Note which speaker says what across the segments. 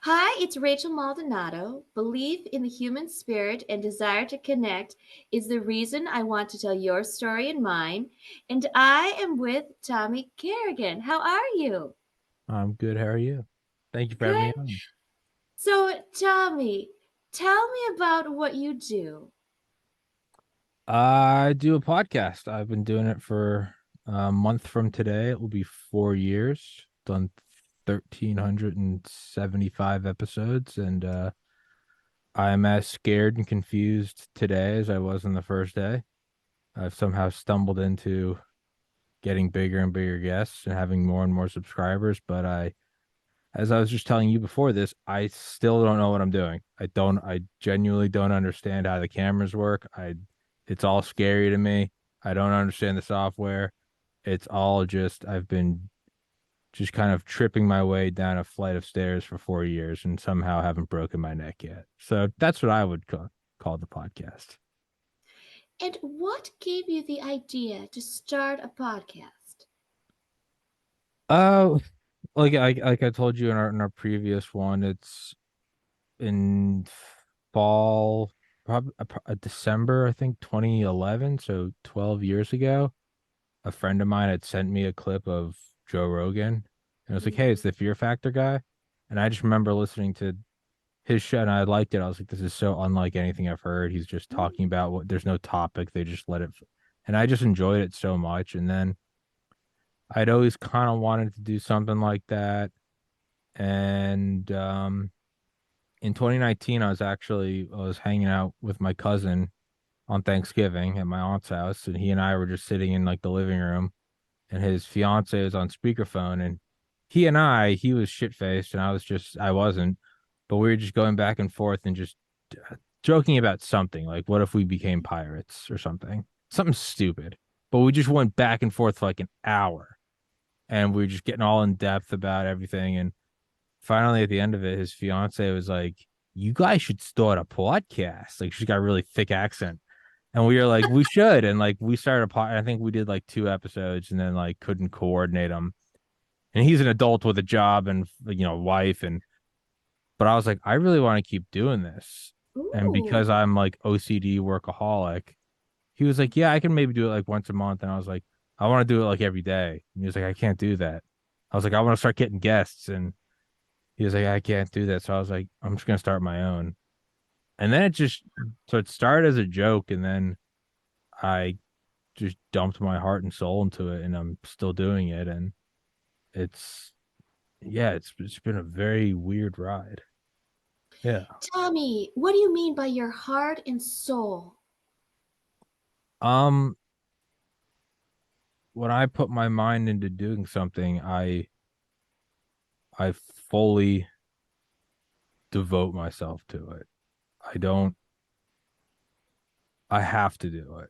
Speaker 1: Hi, it's Rachel Maldonado. Belief in the human spirit and desire to connect is the reason I want to tell your story and mine. And I am with Tommy Carrigan. How are you?
Speaker 2: I'm good. How are you? Thank you for having
Speaker 1: Good.
Speaker 2: me on.
Speaker 1: So, Tommy, tell me about what you do.
Speaker 2: I do a podcast. I've been doing it for a month from today. It will be 4 years. Done 1,375 episodes, and I'm as scared and confused today as I was on the first day. I've somehow stumbled into getting bigger and bigger guests and having more and more subscribers, but as I was just telling you before this, I still don't know what I'm doing. I genuinely don't understand how the cameras work. It's all scary to me. I don't understand the software. It's all just, I've been just kind of tripping my way down a flight of stairs for 4 years and somehow haven't broken my neck yet. So that's what I would call the podcast.
Speaker 1: And what gave you the idea to start a podcast?
Speaker 2: Uh, like I told you in our previous one, it's in fall, probably December, I think 2011, so 12 years ago. A friend of mine had sent me a clip of Joe Rogan, and it was like, "Hey, it's
Speaker 1: Mhm.
Speaker 2: the Fear Factor guy." And I just remember listening to his show, and I liked it. I was like, "This is so unlike anything I've heard." He's just talking about what there's no topic; they just let it, and I just enjoyed it so much. And then I'd always kind of wanted to do something like that, and in 2019, I was hanging out with my cousin on Thanksgiving at my aunt's house, and he and I were just sitting in like the living room, and his fiance was on speakerphone, and he was shit faced, and I wasn't, but we were just going back and forth and just joking about something like, what if we became pirates or something stupid, but we just went back and forth for like an hour, and we were just getting all in depth about everything, and finally at the end of it, his fiance was like, "You guys should start a podcast." Like she's got a really thick accent. And we were like, we should. And like we started a pod. I think we did like 2 episodes and then like couldn't coordinate them. And he's an adult with a job and wife. But I was like, I really want to keep doing this. And because
Speaker 1: Ooh.
Speaker 2: I'm like OCD workaholic, he was like, yeah, I can maybe do it like once a month. And I was like, I want to do it like every day. And he was like, I can't do that. I was like, I want to start getting guests. And he was like, I can't do that. So I was like, I'm just gonna start my own. And then it started as a joke, and then I just dumped my heart and soul into it, and I'm still doing it. And it's yeah, it's been a very weird ride. Yeah.
Speaker 1: Tommy, what do you mean by your heart and soul?
Speaker 2: Um, when I put my mind into doing something, I fully devote myself to it. I don't I have to do it.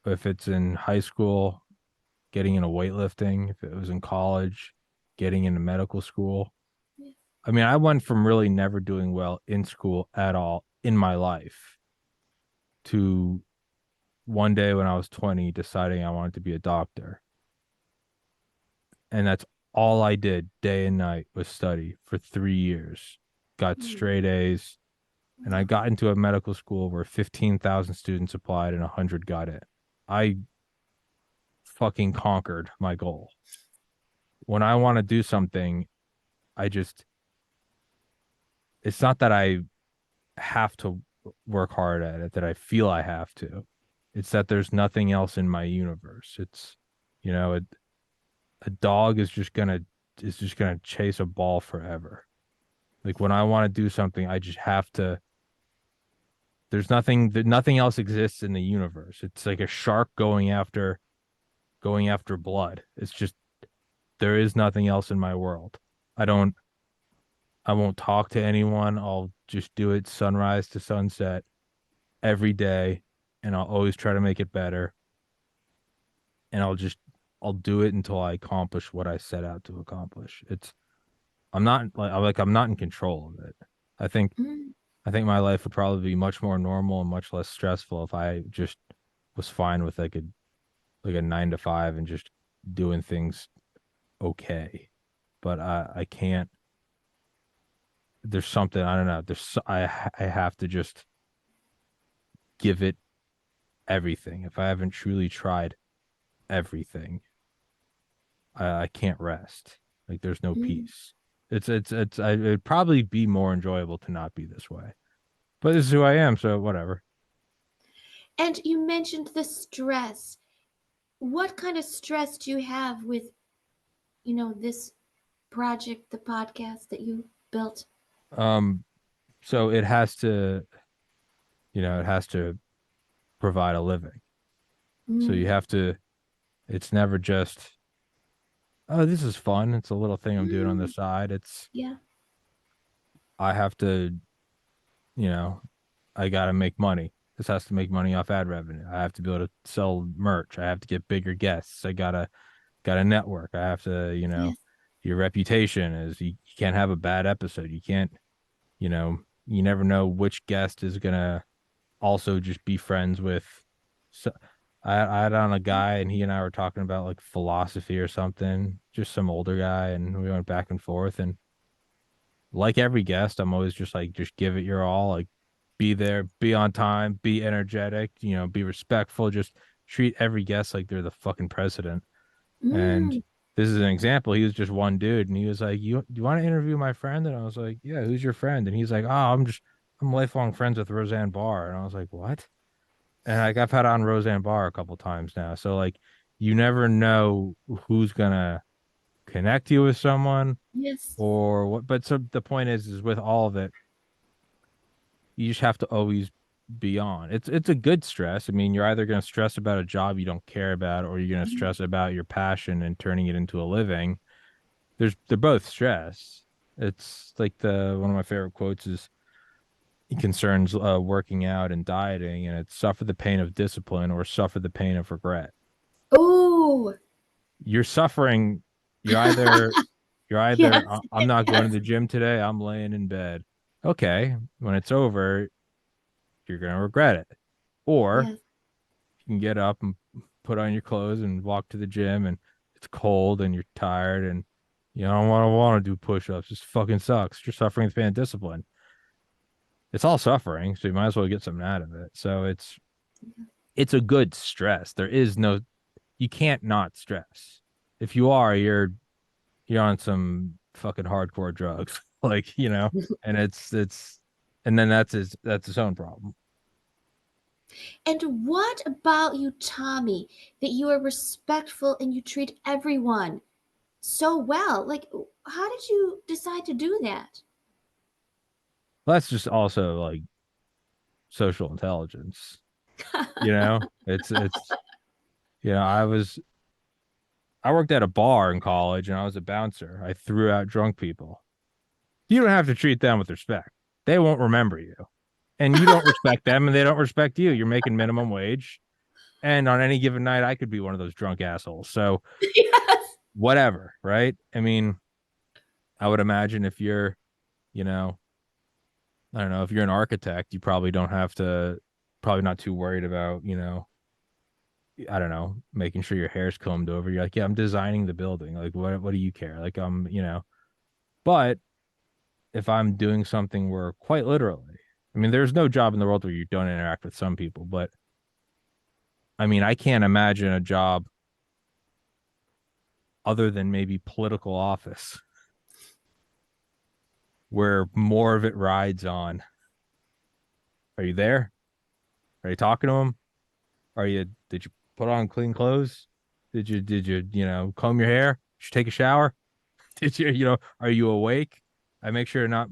Speaker 2: If it's in high school, getting into weightlifting, if it was in college, getting into medical school. I mean, I went from really never doing well in school at all in my life to one day when I was 20 deciding I wanted to be a doctor. And that's all I did day and night was study for 3 years. Got
Speaker 1: Hmm.
Speaker 2: straight A's. And I got into a medical school where 15,000 students applied and 100 got it. I fucking conquered my goal. When I want to do something, I just, it's not that I have to work hard at it, that I feel I have to. It's that there's nothing else in my universe. It's, you know, a dog is just gonna chase a ball forever. Like when I want to do something, I just have to. There's nothing else exists in the universe. It's like a shark going after blood. It's just there is nothing else in my world. I don't I won't talk to anyone. I'll just do it sunrise to sunset every day, and I'll always try to make it better. And I'll do it until I accomplish what I set out to accomplish. I'm not in control of it. I think
Speaker 1: Mm.
Speaker 2: I think my life would probably be much more normal and much less stressful if I just was fine with like a 9 to 5 and just doing things okay. But I can't. there's something I don't know. I have to just give it everything. If I haven't truly tried everything, I can't rest. Like there's no
Speaker 1: Mm.
Speaker 2: peace. It'd probably be more enjoyable to not be this way. But this is who I am, so whatever.
Speaker 1: And you mentioned the stress. What kind of stress do you have with, this project, the podcast that you built?
Speaker 2: Um, so it has to, it has to provide a living. So
Speaker 1: Mm.
Speaker 2: you have to, it's never just, oh, this is fun. It's a little thing I'm doing on the
Speaker 1: Mm.
Speaker 2: side.
Speaker 1: Yeah.
Speaker 2: I have to, you know, I got to make money. This has to make money off ad revenue. I have to be able to sell merch. I have to get bigger guests. Got to network. I have to,
Speaker 1: Yes.
Speaker 2: your reputation is you can't have a bad episode. You can't, you never know which guest is gonna also just be friends with. So I had on a guy and he and I were talking about like philosophy or something, just some older guy, and we went back and forth. And like every guest, I'm always just like, just give it your all, like be there, be on time, be energetic, be respectful, just treat every guest like they're the fucking president. And
Speaker 1: Mm.
Speaker 2: this is an example. He was just one dude, and he was like, "You do you want to interview my friend?" And I was like, "Yeah, who's your friend?" And he's like, "Oh, I'm lifelong friends with Roseanne Barr." And I was like, "What?" And like I've had on Roseanne Barr a couple times now, so like you never know who's gonna connect you with someone
Speaker 1: Yes.
Speaker 2: or what. But so the point is with all of it, you just have to always be on. It's a good stress. I mean, you're either gonna stress about a job you don't care about, or you're gonna
Speaker 1: Mhm.
Speaker 2: stress about your passion and turning it into a living. They're both stress. It's like the one of my favorite quotes is it concerns working out and dieting, and it's suffer the pain of discipline or suffer the pain of regret.
Speaker 1: Oh,
Speaker 2: You're suffering. You're either
Speaker 1: yes,
Speaker 2: I'm not going to
Speaker 1: yes,
Speaker 2: the gym today. I'm laying in bed. Okay, when it's over, you're gonna regret it, or
Speaker 1: yes.
Speaker 2: you can get up and put on your clothes and walk to the gym, and it's cold and you're tired and you don't want to do push-ups. This fucking sucks. You're suffering the pain of discipline. It's all suffering, so you might as well get something out of it. So it's a good stress. There is no you can't not stress. If you are, you're on some fucking hardcore drugs. Like, and it's and then that's his own problem.
Speaker 1: And what about you, Tommy, that you are respectful and you treat everyone so well? Like, how did you decide to do that?
Speaker 2: That's just also like social intelligence. It's I worked at a bar in college and I was a bouncer. I threw out drunk people. You don't have to treat them with respect. They won't remember you. And you don't respect them and they don't respect you. You're making minimum wage. And on any given night, I could be one of those drunk assholes. So
Speaker 1: Yes.
Speaker 2: whatever, right? I mean, I would imagine if you're, you know, I don't know, if you're an architect, you probably don't have to, probably not too worried about, I don't know, making sure your hair's combed over. You're like, yeah, I'm designing the building. Like, what do you care? Like, but if I'm doing something where quite literally, I mean, there's no job in the world where you don't interact with some people, but I mean, I can't imagine a job other than maybe political office where more of it rides on. Are you there? Are you talking to them? Did you put on clean clothes? Did you, comb your hair? Did you take a shower? Did you, are you awake? I make sure to not,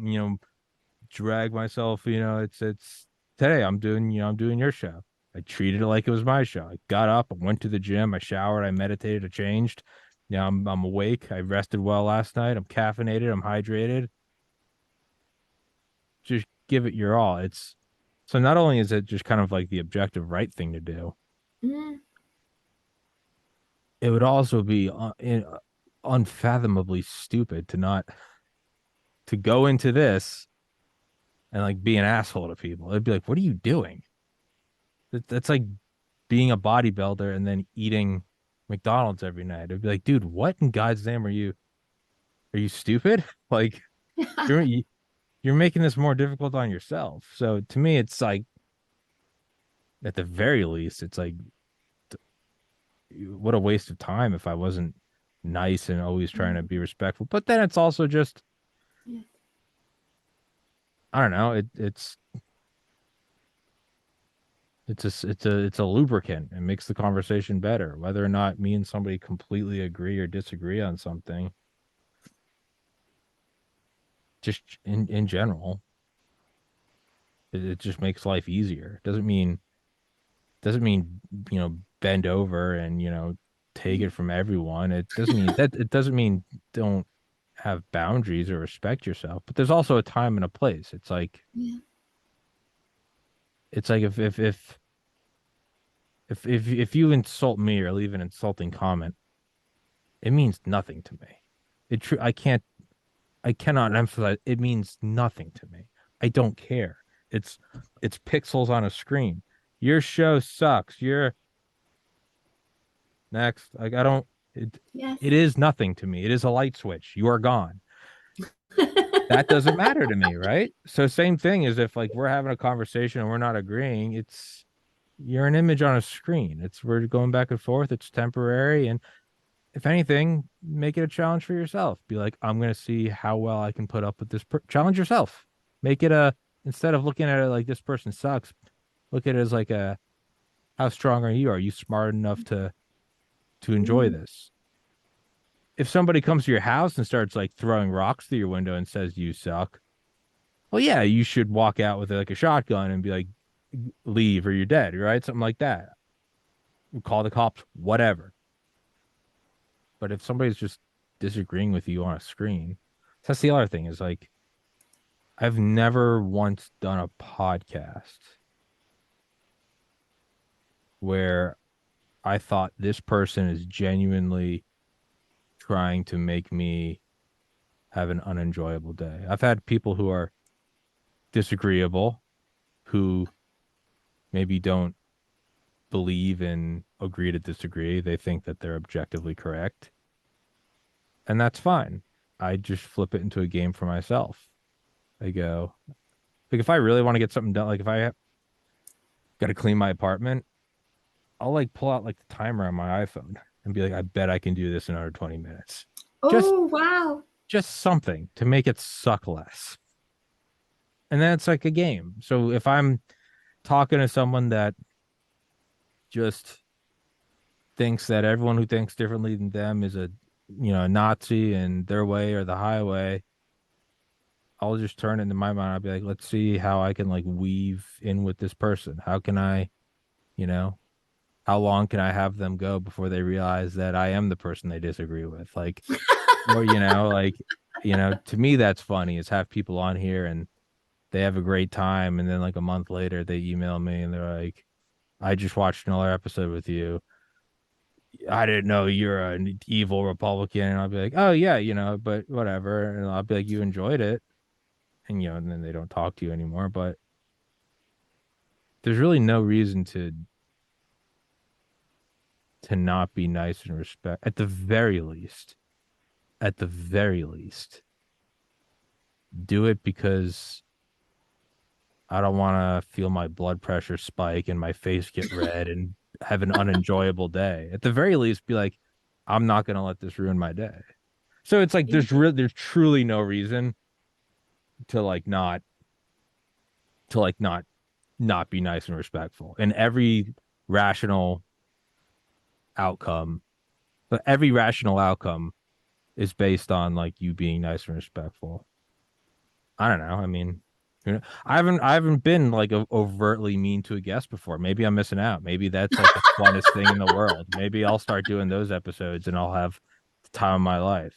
Speaker 2: drag myself, it's today I'm doing your show. I treated it like it was my show. I got up, I went to the gym, I showered, I meditated, I changed. I'm awake. I rested well last night. I'm caffeinated, I'm hydrated. Just give it your all. It's so not only is it just kind of like the objective right thing to do,
Speaker 1: Mm.
Speaker 2: it would also be unfathomably stupid to not to go into this and like be an asshole to people. It'd be like, what are you doing? That's like being a bodybuilder and then eating McDonald's every night. It'd be like, dude, what in God's name are you? Are you stupid? Like, you're, you're making this more difficult on yourself. So to me, it's like at the very least, it's like what a waste of time if I wasn't nice and always trying to
Speaker 1: Yeah.
Speaker 2: be respectful. But then it's also just
Speaker 1: Yeah.
Speaker 2: I don't know. It's a lubricant. It makes the conversation better, whether or not me and somebody completely agree or disagree on something. Just in general, it just makes life easier. Doesn't mean bend over and take it from everyone. It doesn't mean that it doesn't mean don't have boundaries or respect yourself. But there's also a time and a place.
Speaker 1: Yeah.
Speaker 2: It's like if you insult me or leave an insulting comment, it means nothing to me. I cannot emphasize it means nothing to me. I don't care. It's it's pixels on a screen. Your show sucks. You're next. Like I don't it
Speaker 1: Yes.
Speaker 2: it is nothing to me. It is a light switch. You are gone. That doesn't matter to me, right? So same thing as if like we're having a conversation and we're not agreeing, it's you're an image on a screen. It's we're going back and forth. It's temporary. And if anything, make it a challenge for yourself. Be like, I'm going to see how well I can put up with this. Challenge yourself. Make it a, instead of looking at it like this person sucks, look at it as like a, how strong are you? Are you smart enough to enjoy
Speaker 1: Mm.
Speaker 2: this? If somebody comes to your house and starts like throwing rocks through your window and says you suck, well, yeah, you should walk out with like a shotgun and be like, leave or you're dead, right? Something like that. Call the cops, whatever. But if somebody's just disagreeing with you on a screen, that's the other thing is like I've never once done a podcast where I thought this person is genuinely trying to make me have an unenjoyable day. I've had people who are disagreeable, who maybe don't believe in agree to disagree. They think that they're objectively correct, and that's fine. I just flip it into a game for myself. I go, like, if I really want to get something done, like if I got to clean my apartment, I'll like pull out like the timer on my iPhone and be like, I bet I can do this in under 20 minutes. Just
Speaker 1: Oh, wow.
Speaker 2: just something to make it suck less. And then it's like a game. So if I'm talking to someone that just thinks that everyone who thinks differently than them is a Nazi and their way or the highway, I'll just turn it into my mind. I'll be like, let's see how I can like weave in with this person. How can I, you know, how long can I have them go before they realize that I am the person they disagree with? Like, or, to me, that's funny is have people on here and they have a great time. And then like a month later, they email me and they're like, I just watched another episode with you. I didn't know you're an evil Republican. And I'll be like, oh, yeah, but whatever. And I'll be like, you enjoyed it. And then they don't talk to you anymore. But there's really no reason to not be nice and respect at the very least do it because I don't want to feel my blood pressure spike and my face get red and have an unenjoyable day. At the very least, be like, I'm not going to let this ruin my day. So it's like
Speaker 1: Yeah.
Speaker 2: there's truly no reason to like not be nice and respectful. And rational outcome, every rational outcome is based on like you being nice and respectful. I don't know. I mean, I haven't been like overtly mean to a guest before. Maybe I'm missing out. Maybe that's like the funnest thing in the world. Maybe I'll start doing those episodes and I'll have the time of my life.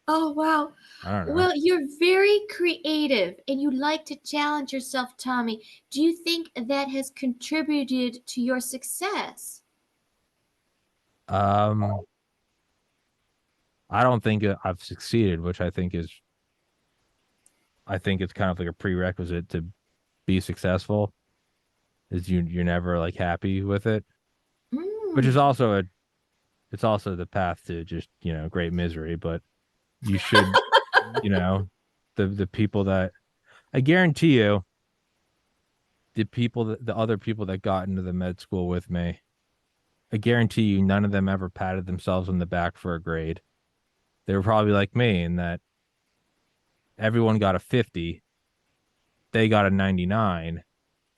Speaker 1: Oh, wow.
Speaker 2: I don't know.
Speaker 1: Well, you're very creative and you like to challenge yourself, Tommy. Do you think that has contributed to your success?
Speaker 2: Um, I don't think I've succeeded, which I think it's kind of like a prerequisite to be successful. Is you're never like happy with it, which is
Speaker 1: Mm.
Speaker 2: also it's also the path to just great misery. But you should, you know, the people that I guarantee you, the other people that got into the med school with me, I guarantee you, none of them ever patted themselves on the back for a grade. They were probably like me in that everyone got a 50, they got a 99,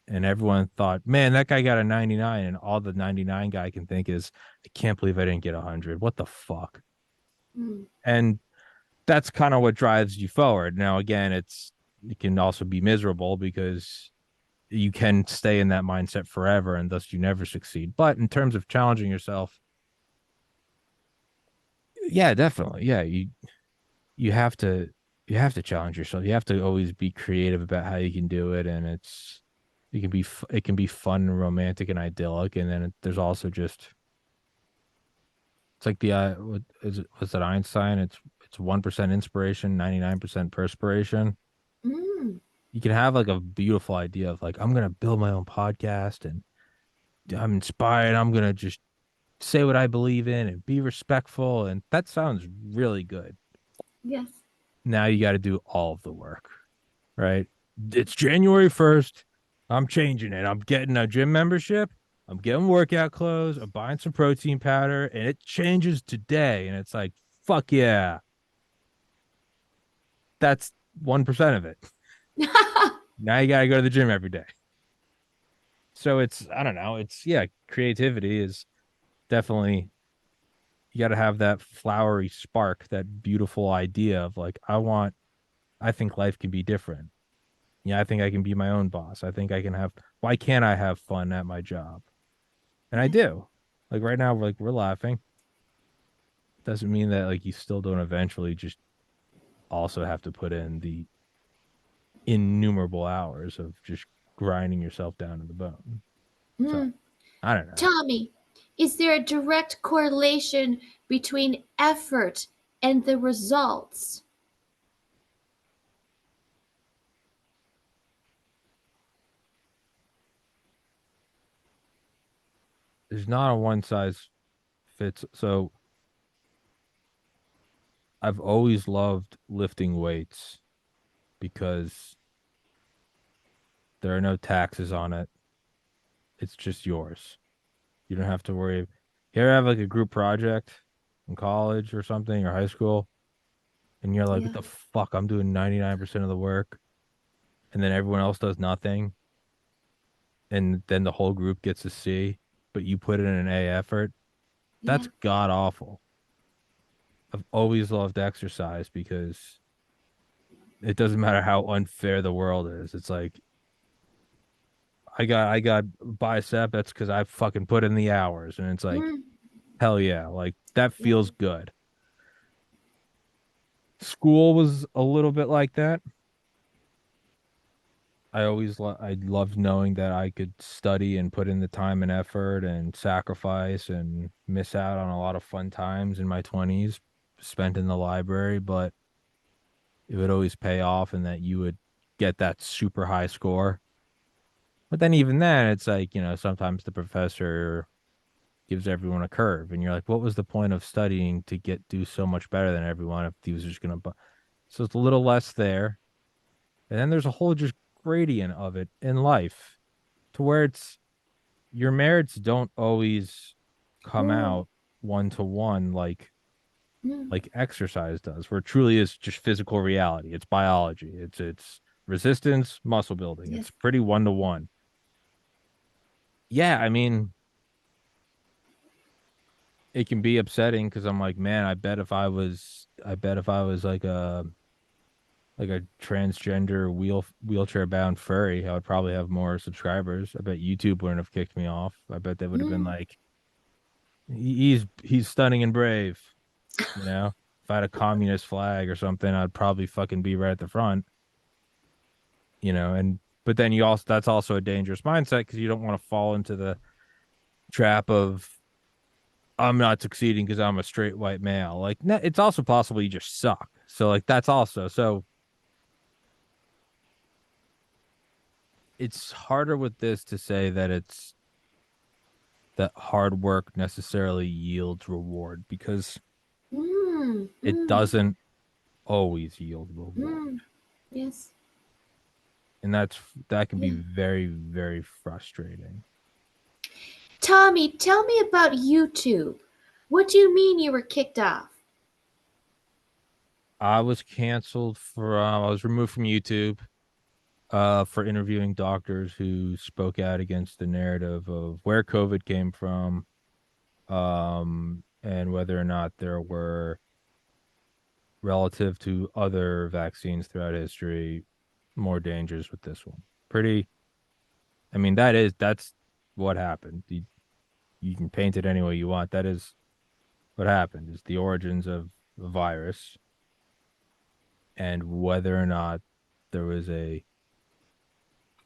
Speaker 2: and everyone thought, man, that guy got a 99. And all the 99 guy can think is, I can't believe I didn't get 100. What the fuck?
Speaker 1: Mm.
Speaker 2: And that's kind of what drives you forward. Now, again, it can also be miserable because you can stay in that mindset forever and thus you never succeed. But in terms of challenging yourself, yeah, definitely. Yeah, you have to you have to challenge yourself. You have to always be creative about how you can do it, and it can be fun and romantic and idyllic, and then there's also just it's like the what is it was that Einstein? It's 1% inspiration, 99% perspiration.
Speaker 1: Mm.
Speaker 2: You can have like a beautiful idea of like I'm gonna build my own podcast and I'm inspired. I'm gonna just say what I believe in and be respectful, and that sounds really good.
Speaker 1: Yes.
Speaker 2: Now you got to do all of the work, right? It's January 1st. I'm changing it. I'm getting a gym membership. I'm getting workout clothes. I'm buying some protein powder, and it changes today. And it's like, fuck yeah. That's 1% of it. Now you got to go to the gym every day. So I don't know. Yeah, creativity is definitely, you got to have that flowery spark, that beautiful idea of like, I think life can be different. Yeah, I think I can be my own boss. I think I can have, why can't I have fun at my job? And I
Speaker 1: Yes.
Speaker 2: do. Like right now, we're laughing. Doesn't mean that like you still don't eventually just also have to put in the innumerable hours of just grinding yourself down to the bone. So
Speaker 1: Mm.
Speaker 2: I don't know.
Speaker 1: Tommy, is there a direct correlation between effort and the results?
Speaker 2: There's not a one size fits. So I've always loved lifting weights because there are no taxes on it. It's just yours. You don't have to worry. You ever have like a group project in college or something or high school, and you're like, what
Speaker 1: Yeah.
Speaker 2: the fuck? I'm doing 99% of the work, and then everyone else does nothing, and then the whole group gets a C, but you put in an A effort. That's
Speaker 1: Yeah.
Speaker 2: god awful. I've always loved exercise because it doesn't matter how unfair the world is. It's like I got bicep. That's because I fucking put in the hours, and it's like
Speaker 1: Mm.
Speaker 2: hell yeah, like that
Speaker 1: Yeah.
Speaker 2: feels good. School was a little bit like that. I loved knowing that I could study and put in the time and effort and sacrifice and miss out on a lot of fun times in my 20s spent in the library, but it would always pay off and that you would get that super high score. But then even then, it's like, sometimes the professor gives everyone a curve and you're like, what was the point of studying to do so much better than everyone if he was just gonna so it's a little less there. And then there's a whole just gradient of it in life to where it's your merits don't always come
Speaker 1: Oh.
Speaker 2: out one to one
Speaker 1: Mm.
Speaker 2: like exercise does, where it truly is just physical reality. It's biology. It's resistance, muscle building.
Speaker 1: Yes.
Speaker 2: It's pretty one to one. Yeah, I mean, it can be upsetting because I'm like, man, I bet if I was like a transgender wheelchair bound furry, I would probably have more subscribers. I bet YouTube wouldn't have kicked me off. I bet they would have been
Speaker 1: Mm.
Speaker 2: like, he's stunning and brave. If I had a communist flag or something, I'd probably fucking be right at the front. And but then that's also a dangerous mindset because you don't want to fall into the trap of I'm not succeeding because I'm a straight white male. Like, it's also possible you just suck. So like that's also so it's harder with this to say that it's that hard work necessarily yields reward because
Speaker 1: Mm.
Speaker 2: it
Speaker 1: Mm.
Speaker 2: doesn't always yield reward.
Speaker 1: Mm. Yes.
Speaker 2: And that can be
Speaker 1: Yeah.
Speaker 2: very, very frustrating.
Speaker 1: Tommy, tell me about YouTube. What do you mean you were kicked off?
Speaker 2: I was canceled from I was removed from YouTube for interviewing doctors who spoke out against the narrative of where COVID came from, and whether or not there were, relative to other vaccines throughout history, more dangers with this one. Pretty, I mean, that's what happened. You can paint it any way you want. That is what happened, is the origins of the virus and whether or not there was a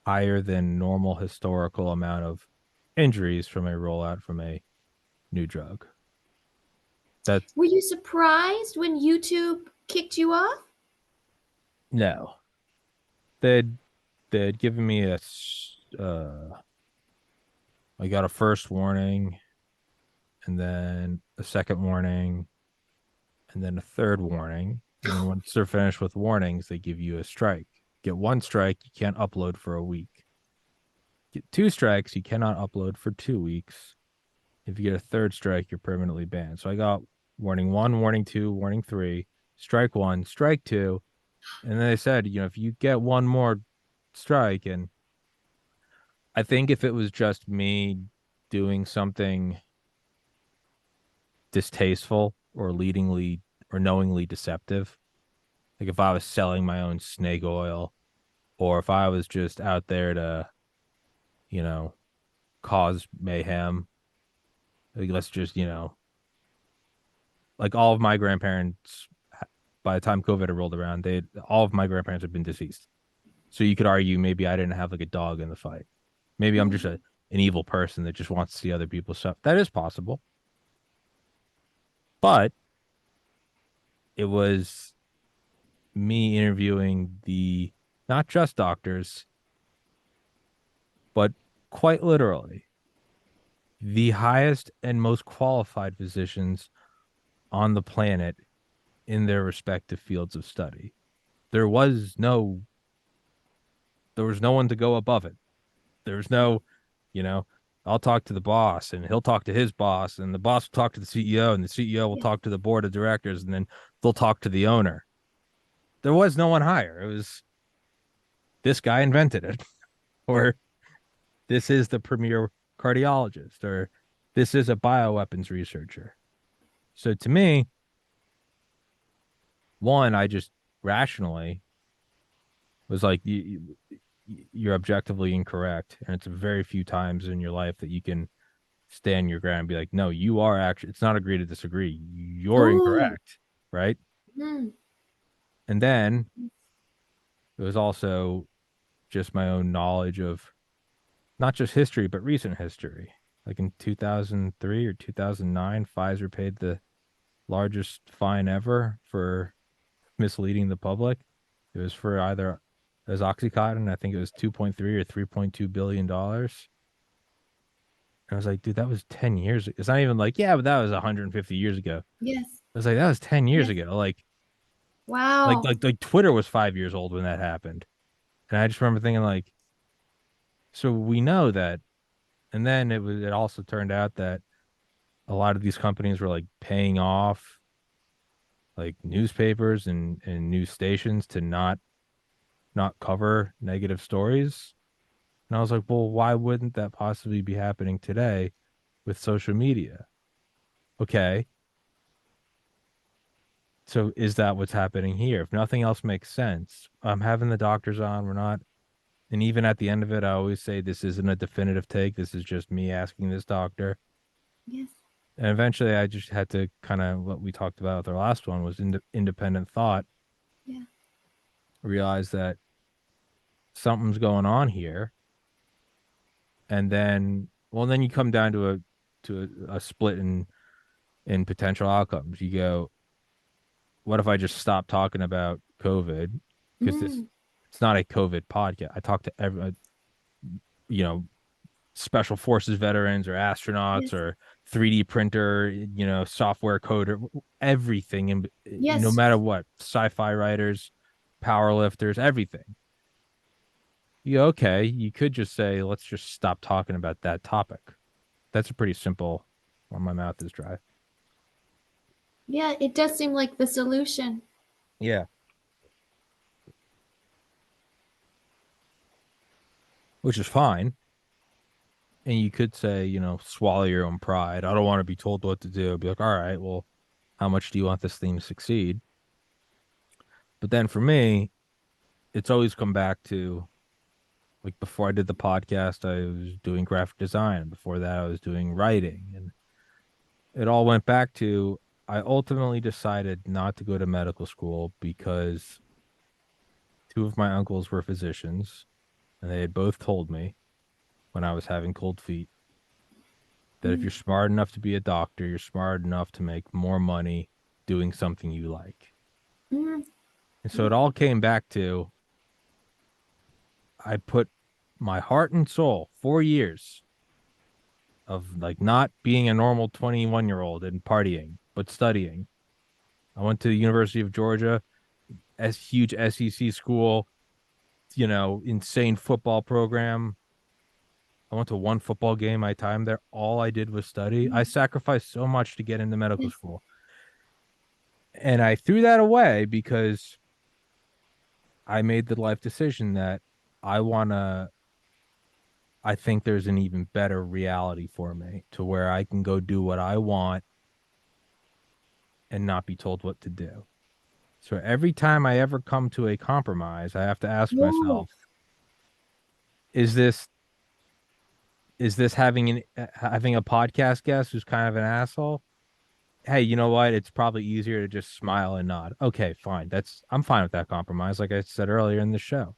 Speaker 2: higher than normal historical amount of injuries from a rollout from a new drug. That
Speaker 1: Were you surprised when YouTube kicked you off?
Speaker 2: no, they'd they'd given me I got a first warning and then a second warning and then a third warning. And then once they're finished with warnings, they give you a strike. Get one strike, you can't upload for a week. Get two strikes, you cannot upload for 2 weeks. If you get a third strike, you're permanently banned. So I got warning one, warning two, warning three, strike one, strike two. And then they said, if you get one more strike, and I think if it was just me doing something distasteful or leadingly or knowingly deceptive, like if I was selling my own snake oil, or if I was just out there to, you know, cause mayhem, like let's just, like all of my grandparents, by the time COVID had rolled around, they all of my grandparents had been deceased. So you could argue maybe I didn't have like a dog in the fight. Maybe I'm just
Speaker 1: Mm.
Speaker 2: an evil person that just wants to see other people suffer. That is possible. But it was me interviewing the not just doctors, but quite literally the highest and most qualified physicians on the planet in their respective fields of study. There was no there was no one to go above it. There's no, you know, I'll talk to the boss and he'll talk to his boss and the boss will talk to the CEO and the CEO will
Speaker 1: Yes.
Speaker 2: talk to the board of directors and then they'll talk to the owner. There was no one higher. It was this guy invented it, or this is the premier cardiologist, or this is a bioweapons researcher. So to me, one, I just rationally was like, you're objectively incorrect. And it's very few times in your life that you can stand your ground and be like, no, you are actually, it's not agree to disagree. You're
Speaker 1: Oh.
Speaker 2: incorrect. Right.
Speaker 1: Mm.
Speaker 2: And then it was also just my own knowledge of not just history, but recent history. Like in 2003 or 2009, Pfizer paid the largest fine ever for misleading the public. It was for either as Oxycontin, I think it was 2.3 or 3.2 billion dollars. And I was like, dude, that was 10 years. It's not even like, yeah, but that was 150 years ago.
Speaker 1: Yes.
Speaker 2: I was like, that was 10 years
Speaker 1: Yes.
Speaker 2: ago.
Speaker 1: Wow.
Speaker 2: Like Twitter was 5 years old when that happened. And I just remember thinking like, so we know that. And then it also turned out that a lot of these companies were like paying off like newspapers and news stations to not cover negative stories. And I was like, well, why wouldn't that possibly be happening today with social media? Okay. So is that what's happening here? If nothing else makes sense, I'm having the doctors on. We're not, and even at the end of it, I always say this isn't a definitive take. This is just me asking this doctor.
Speaker 1: Yes.
Speaker 2: And eventually I just had to kind of what we talked about with our last one was independent thought,
Speaker 1: Yeah.
Speaker 2: realize that something's going on here. And then, well, then you come down to a split in potential outcomes. You go, what if I just stop talking about COVID? Because
Speaker 1: Mm.
Speaker 2: it's not a COVID podcast. I talk to you know, special forces veterans or astronauts
Speaker 1: Yes.
Speaker 2: or 3D printer, software coder, everything, and no
Speaker 1: Yes.
Speaker 2: matter what, sci-fi writers, power lifters, everything. Yeah, okay. You could just say, let's just stop talking about that topic. That's a pretty simple when my mouth is dry.
Speaker 1: Yeah, it does seem like the solution.
Speaker 2: Yeah. Which is fine. And you could say, swallow your own pride. I don't want to be told what to do. Be like, all right, well, how much do you want this thing to succeed? But then for me, it's always come back to like before I did the podcast, I was doing graphic design. Before that, I was doing writing. And it all went back to I ultimately decided not to go to medical school because two of my uncles were physicians and they had both told me when I was having cold feet that if
Speaker 1: Mm,
Speaker 2: you're smart enough to be a doctor, you're smart enough to make more money doing something you like.
Speaker 1: mm,
Speaker 2: And so
Speaker 1: mm,
Speaker 2: it all came back to I put my heart and soul 4 years of like not being a normal 21-year-old and partying, but studying. I went to the University of Georgia, as huge SEC school, insane football program. I went to one football game my time there. All I did was study. I
Speaker 1: mm.
Speaker 2: sacrificed so much to get into medical
Speaker 1: Yes.
Speaker 2: school. And I threw that away because I made the life decision that I want to, I think there's an even better reality for me to where I can go do what I want and not be told what to do. So every time I ever come to a compromise, I have to ask
Speaker 1: Oh,
Speaker 2: myself, is this having a podcast guest who's kind of an asshole? Hey, you know what? It's probably easier to just smile and nod. Okay, fine. I'm fine with that compromise, like I said earlier in the show.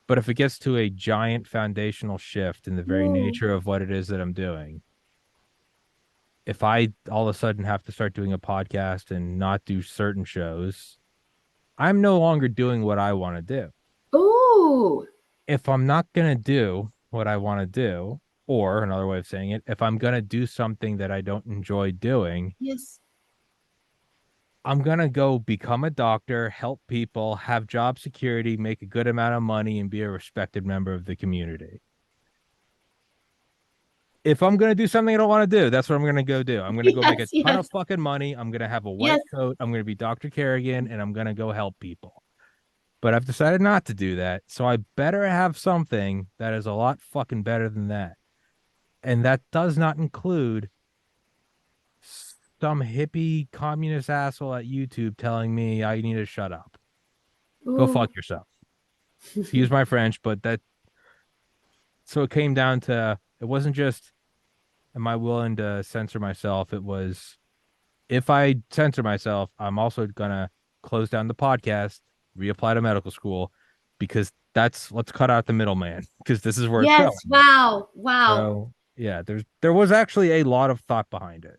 Speaker 2: But if it gets to a giant foundational shift in the very
Speaker 1: oh,
Speaker 2: nature of what it is that I'm doing, if I all of a sudden have to start doing a podcast and not do certain shows, I'm no longer doing what I want to do.
Speaker 1: oh,
Speaker 2: If I'm not going to do what I want to do, or another way of saying it, if I'm going to do something that I don't enjoy doing,
Speaker 1: yes.
Speaker 2: I'm going to go become a doctor, help people, have job security, make a good amount of money, and be a respected member of the community. If I'm going to do something I don't want to do, that's what I'm going to go do. I'm going to go make a
Speaker 1: Yes,
Speaker 2: ton
Speaker 1: yes,
Speaker 2: of fucking money. I'm going to have a
Speaker 1: yes.
Speaker 2: white coat. I'm going to be Dr. Carrigan and I'm going to go help people. But I've decided not to do that. So I better have something that is a lot fucking better than that. And that does not include some hippie communist asshole at YouTube telling me I need to shut up. Go
Speaker 1: Oh,
Speaker 2: fuck yourself. Excuse my French, but that so it came down to it wasn't just am I willing to censor myself? It was if I censor myself, I'm also gonna close down the podcast, reapply to medical school, because that's let's cut out the middleman because this is where it's
Speaker 1: yes.
Speaker 2: going.
Speaker 1: Wow, wow.
Speaker 2: So yeah, there was actually a lot of thought behind it.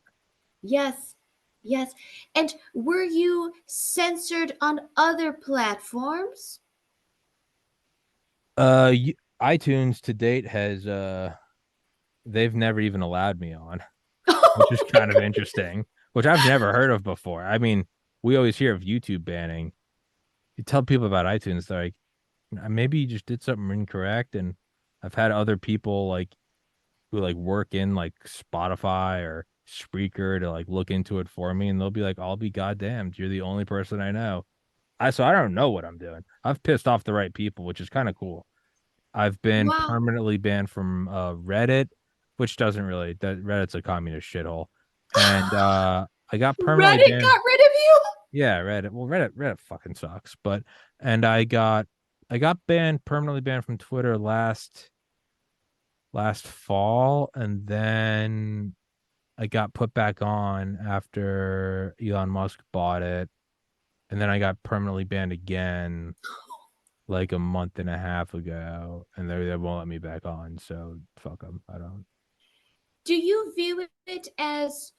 Speaker 1: Yes, yes. And were you censored on other platforms?
Speaker 2: Uh, iTunes to date has they've never even allowed me on, which is
Speaker 1: Oh my
Speaker 2: kind of interesting, which I've never heard of before. I mean, we always hear of YouTube banning. You tell people about iTunes, they're like, maybe you just did something incorrect. And I've had other people like who like work in like Spotify or Spreaker to like look into it for me, and they'll be like, "I'll be goddamned, you're the only person I know." I don't know what I'm doing. I've pissed off the right people, which is kind of cool. I've been
Speaker 1: wow.
Speaker 2: permanently banned from Reddit, which doesn't really that Reddit's a communist shithole. And I got permanently
Speaker 1: Reddit
Speaker 2: banned.
Speaker 1: got rid of you?
Speaker 2: Yeah, Reddit. Well, Reddit fucking sucks. But and I got banned permanently banned from Twitter last fall, and then I got put back on after Elon Musk bought it, and then I got permanently banned again like a month and a half ago, and they won't let me back on. So fuck them. I don't.
Speaker 1: Do you view it as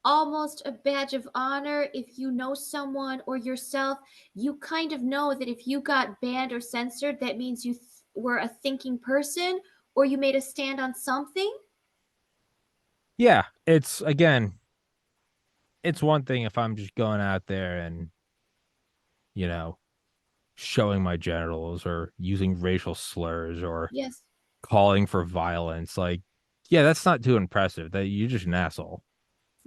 Speaker 1: almost a badge of honor if you know someone or yourself? You kind of know that if you got banned or censored, that means you were a thinking person or you made a stand on something?
Speaker 2: Yeah, it's again, it's one thing if I'm just going out there and you know showing my genitals or using racial slurs or
Speaker 1: Yes.
Speaker 2: calling for violence. Like, yeah, that's not too impressive. That you're just an asshole.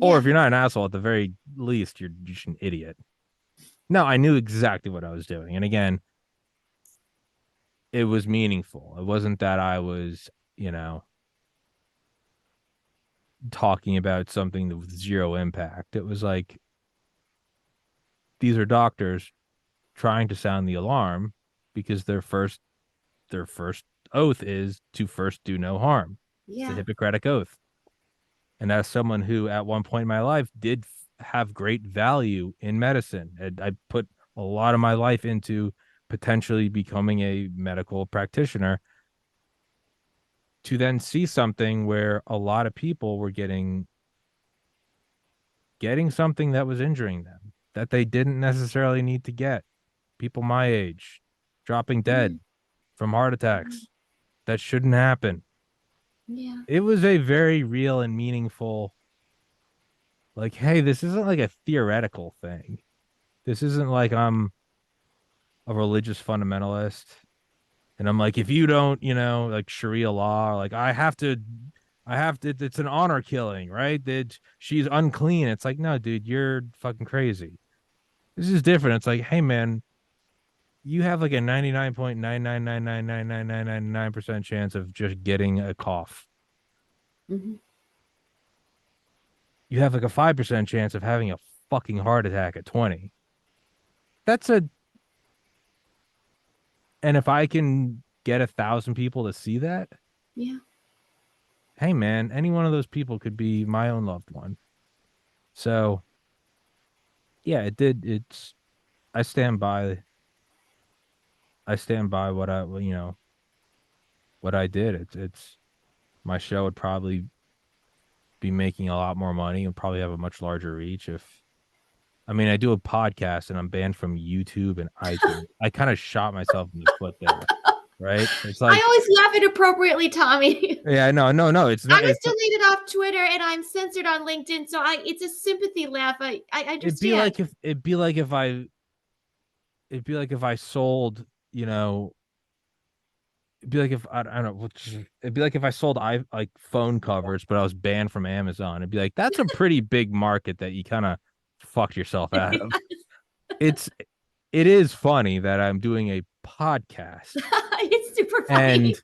Speaker 2: Or if
Speaker 1: Yeah.
Speaker 2: you're not an asshole, at the very least, you're just an idiot. No, I knew exactly what I was doing. And again, it was meaningful. It wasn't that I was, you know, talking about something with zero impact. It was like these are doctors trying to sound the alarm because their first oath is to first do no harm. It's the
Speaker 1: Yeah.
Speaker 2: Hippocratic oath. And as someone who at one point in my life did have great value in medicine, and I put a lot of my life into potentially becoming a medical practitioner, to then see something where a lot of people were getting something that was injuring them that they didn't necessarily need to get. People my age dropping
Speaker 1: Mm-hmm.
Speaker 2: dead from heart attacks that shouldn't happen.
Speaker 1: Yeah.
Speaker 2: It was a very real and meaningful, like, hey, this isn't like a theoretical thing. This isn't like I'm a religious fundamentalist and I'm like, if you don't, like Sharia law, like it's an honor killing, right? That she's unclean. It's like, no, dude, you're fucking crazy. This is different. It's like, hey, man, you have like a 99.999999999% chance of just getting a cough.
Speaker 1: Mm-hmm.
Speaker 2: You have like a 5% chance of having a fucking heart attack at 20. That's a, and if I can get 1,000 people to see that,
Speaker 1: Yeah.
Speaker 2: hey, man, any one of those people could be my own loved one. So, yeah, it did. I stand by, I stand by what I did. My show would probably be making a lot more money and probably have a much larger reach if, I mean, I do a podcast and I'm banned from YouTube and iTunes. I kind of shot myself in the foot there, right? It's
Speaker 1: I
Speaker 2: like,
Speaker 1: always laugh inappropriately, Tommy.
Speaker 2: yeah, no, it's
Speaker 1: I
Speaker 2: not.
Speaker 1: was deleted off Twitter and I'm censored on LinkedIn, so it's a sympathy laugh. I
Speaker 2: It'd be
Speaker 1: understand.
Speaker 2: like if it'd be like if I sold, it'd be like if I don't know, it'd be like if I sold like phone covers, but I was banned from Amazon. It'd be like that's a pretty big market that you kind of fucked yourself out of. It's it is funny that I'm doing a podcast
Speaker 1: It's super funny.
Speaker 2: and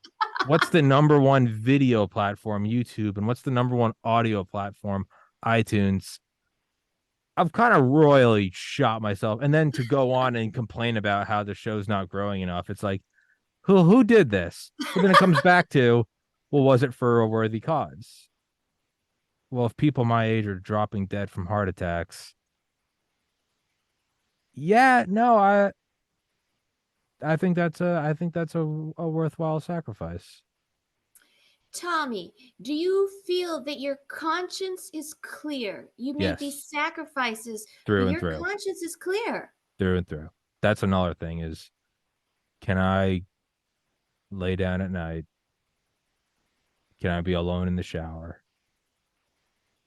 Speaker 2: what's the number one video platform? YouTube, and what's the number one audio platform? iTunes. I've kind of royally shot myself, and then to go on and complain about how the show's not growing enough. It's like who did this? But then it comes back to, well, was it for a worthy cause? Well, if people my age are dropping dead from heart attacks, yeah, no, I think that's a worthwhile sacrifice.
Speaker 1: Tommy, do you feel that your conscience is clear? You made these
Speaker 2: Yes,
Speaker 1: sacrifices, but
Speaker 2: through and
Speaker 1: your
Speaker 2: through,
Speaker 1: conscience is clear.
Speaker 2: through and through. That's another thing is, can I lay down at night? Can I be alone in the shower?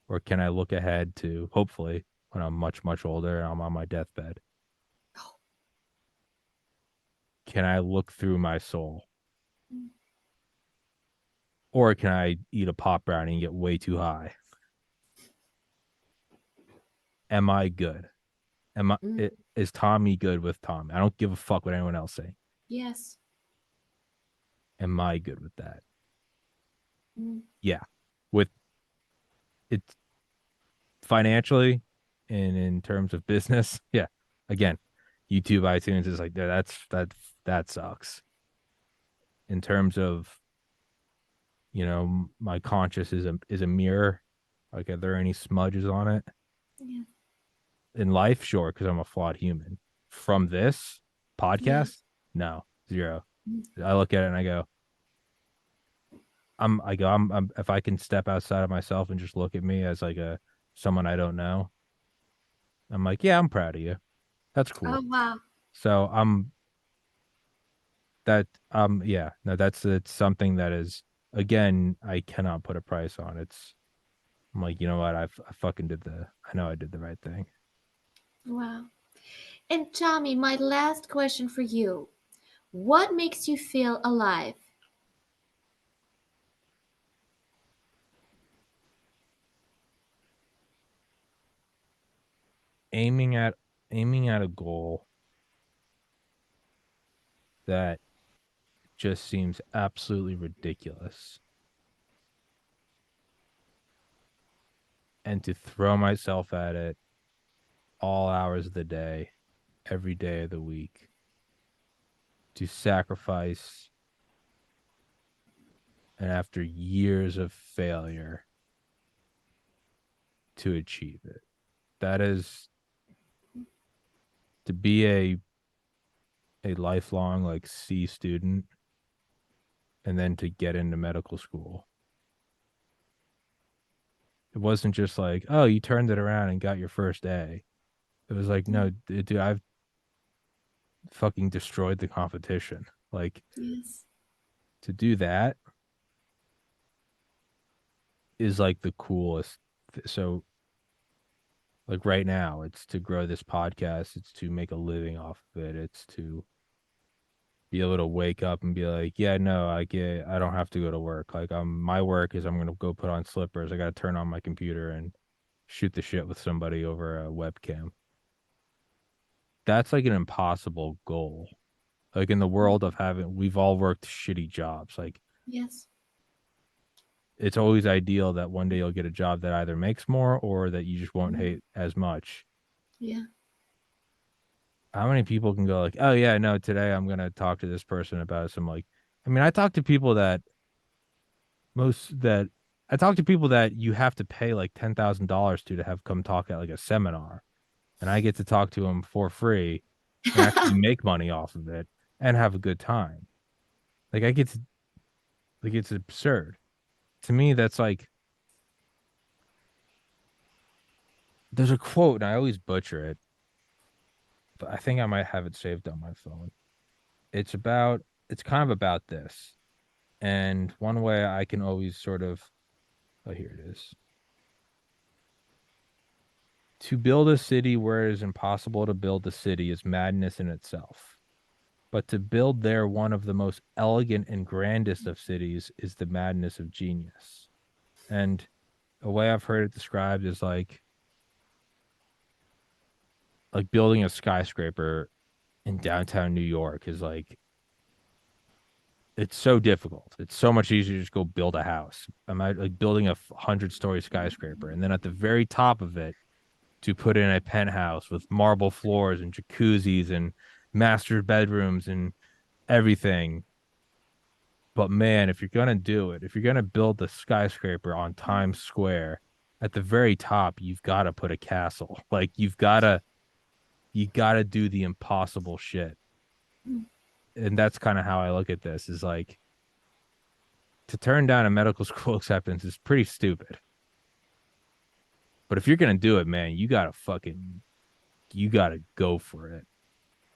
Speaker 2: Or can I look ahead to hopefully when I'm much, much older and I'm on my deathbed? Can I look through my soul? Or can I eat a pop brownie and get way too high? Am I good?
Speaker 1: Mm,
Speaker 2: Is Tommy good with Tommy? I don't give a fuck what anyone else say.
Speaker 1: yes.
Speaker 2: Am I good with that?
Speaker 1: Mm,
Speaker 2: Yeah. With it financially and in terms of business, yeah. Again, YouTube, iTunes is like that sucks. In terms of, my conscious is a mirror. Like, are there any smudges on it?
Speaker 1: yeah.
Speaker 2: In life, sure, because I'm a flawed human. From this
Speaker 1: Yeah.
Speaker 2: podcast, no, zero.
Speaker 1: Mm,
Speaker 2: I look at it and I go, if I can step outside of myself and just look at me as like a someone I don't know, I'm like, yeah, I'm proud of you. That's
Speaker 1: oh,
Speaker 2: cool.
Speaker 1: wow.
Speaker 2: So yeah, no, it's something that is, again, I cannot put a price on. I'm like, you know what? I fucking I know I did the right thing.
Speaker 1: Wow. And Tommy, my last question for you. What makes you feel alive?
Speaker 2: Aiming at aiming at a goal that just seems absolutely ridiculous and to throw myself at it all hours of the day, every day of the week, to sacrifice and after years of failure to achieve it. That is to be a lifelong like C student and then to get into medical school. It wasn't just like, oh, you turned it around and got your first A. It was like, no, dude, I've fucking destroyed the competition. Like
Speaker 1: Yes.
Speaker 2: to do that is like the coolest. So like right now, it's to grow this podcast, it's to make a living off of it, it's to be able to wake up and be like, yeah, no, I don't have to go to work. Like my work is I'm gonna go put on slippers. I gotta turn on my computer and shoot the shit with somebody over a webcam. That's like an impossible goal. Like in the world of having, we've all worked shitty jobs. Like
Speaker 1: Yes.
Speaker 2: it's always ideal that one day you'll get a job that either makes more or that you just won't
Speaker 1: Mm.
Speaker 2: hate as much.
Speaker 1: Yeah.
Speaker 2: How many people can go like, oh yeah, no, today I'm gonna talk to this person about some like, I mean, I talk to people that most that I talk to people that you have to pay like $10,000 to have come talk at like a seminar, and I get to talk to them for free and actually make money off of it and have a good time. Like I get to like it's absurd to me. That's like there's a quote and I always butcher it, but I think I might have it saved on my phone. It's about it's kind of about this. And one way I can always sort of oh here it is. To build a city where it is impossible to build a city is madness in itself. But to build there one of the most elegant and grandest of cities is the madness of genius. And a way I've heard it described is like building a skyscraper in downtown New York is like it's so difficult. It's so much easier to just go build a house. I'm like building a 100-story skyscraper, and then at the very top of it, to put in a penthouse with marble floors and jacuzzis and master bedrooms and everything. But man, if you're gonna do it, if you're gonna build the skyscraper on Times Square, at the very top, you've got to put a castle. Like you gotta do the impossible shit.
Speaker 1: Mm.
Speaker 2: And that's kind of how I look at this is like to turn down a medical school acceptance is pretty stupid. But if you're gonna do it, man, you gotta go for it.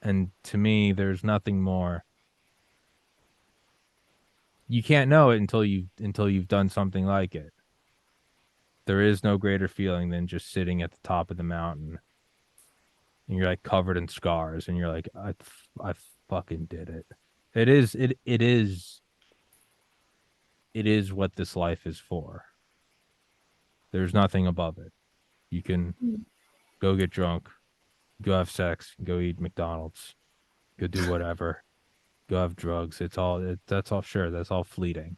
Speaker 2: And to me, there's nothing more. You can't know it until you've done something like it. There is no greater feeling than just sitting at the top of the mountain and you're like covered in scars and you're like, I fucking did it. It is what this life is for. There's nothing above it. You can
Speaker 1: Mm.
Speaker 2: go get drunk, go have sex, go eat McDonald's, go do whatever, go have drugs. That's all sure, that's all fleeting.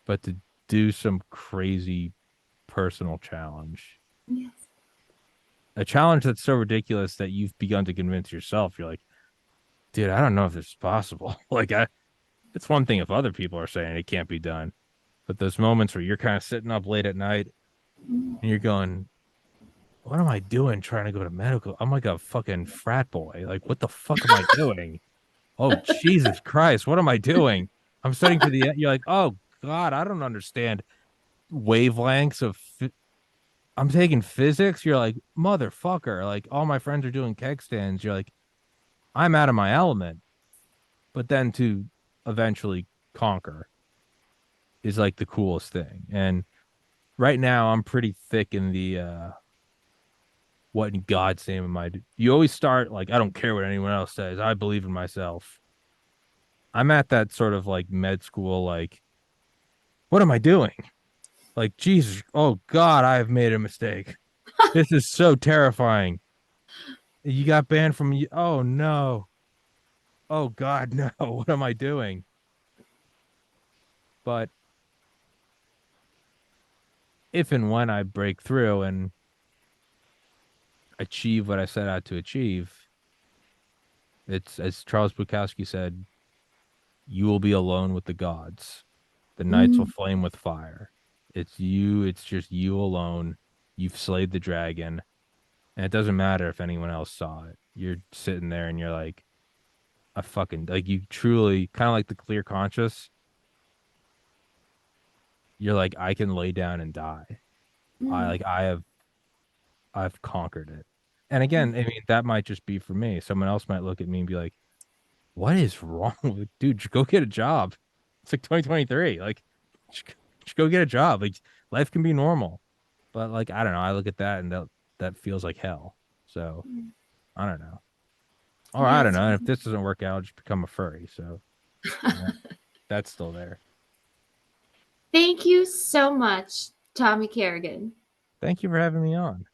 Speaker 2: But to do some crazy personal challenge,
Speaker 1: Yes.
Speaker 2: a challenge that's so ridiculous that you've begun to convince yourself, you're like, dude, I don't know if this is possible. It's one thing if other people are saying it can't be done, but those moments where you're kind of sitting up late at night
Speaker 1: Mm.
Speaker 2: and you're going, what am I doing trying to go to medical? I'm like a fucking frat boy. Like, what the fuck am I doing? Oh, Jesus Christ, what am I doing? I'm studying for the, you're like, oh God, I don't understand wavelengths of, I'm taking physics. You're like, motherfucker. Like, all my friends are doing keg stands. You're like, I'm out of my element. But then to eventually conquer is like the coolest thing. And right now, I'm pretty thick in the what in God's name am I? You always start like, I don't care what anyone else says. I believe in myself. I'm at that sort of like med school, like, what am I doing? Like, Jesus, oh God, I have made a mistake. This is so terrifying. You got banned from, oh no. Oh God, no. What am I doing? But if and when I break through and achieve what I set out to achieve, it's as Charles Bukowski said, you will be alone with the gods. The nights will
Speaker 1: Mm,
Speaker 2: flame with fire. It's you, it's just you alone. You've slayed the dragon, and it doesn't matter if anyone else saw it. You're sitting there and you're like, I fucking like you truly kind of like the clear conscious. You're like, I can lay down and die. I
Speaker 1: mm,
Speaker 2: like I've conquered it. And again,
Speaker 1: mm,
Speaker 2: I mean, that might just be for me. Someone else might look at me and be like, what is wrong with dude? Just go get a job. It's like 2023. Like, just go get a job. Like, life can be normal. But like, I don't know. I look at that and that feels like hell. So
Speaker 1: mm.
Speaker 2: I don't know. Or I
Speaker 1: Yeah,
Speaker 2: don't
Speaker 1: it's
Speaker 2: know. If this doesn't work out, I'll just become a furry. So yeah, that's still there.
Speaker 1: Thank you so much, Tommy Kerrigan.
Speaker 2: Thank you for having me on.